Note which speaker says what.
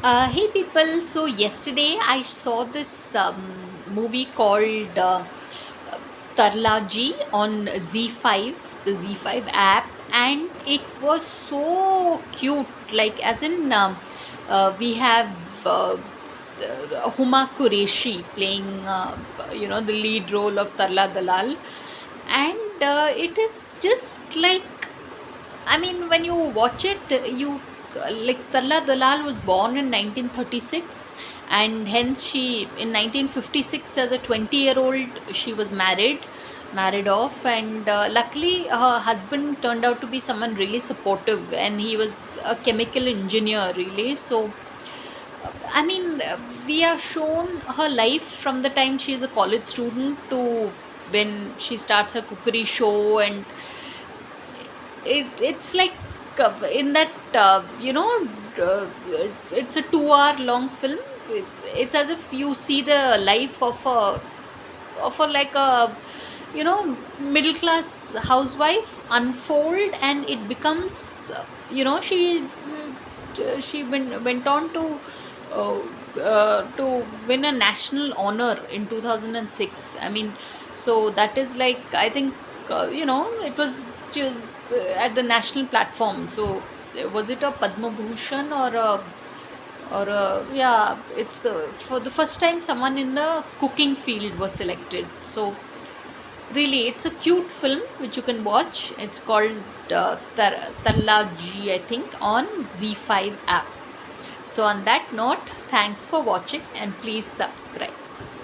Speaker 1: Hey people, so yesterday I saw this movie called Tarla Ji on Z5, the Z5 app, and it was so cute. Like, as in, we have Huma Qureshi playing, the lead role of Tarla Dalal, and it is just like, I mean, when you watch it, you like Tarla Dalal was born in 1936, and hence she in 1956 as a 20-year-old she was married off, and luckily her husband turned out to be someone really supportive, and he was a chemical engineer really. So I mean, we are shown her life from the time she is a college student to when she starts her cookery show, and it's like in that uh, it's a 2 hour long film. It's as if you see the life of a like a middle class housewife unfold, and it becomes she went on uh, to win a national honor in 2006. I mean, so that is like, I think, it was just at the national platform. So was it a Padma Bhushan or yeah, it's for the first time someone in the cooking field was selected. So really, it's a cute film which you can watch. It's called Tarla G, I think, on Z5 app. So on that note, thanks for watching and please subscribe.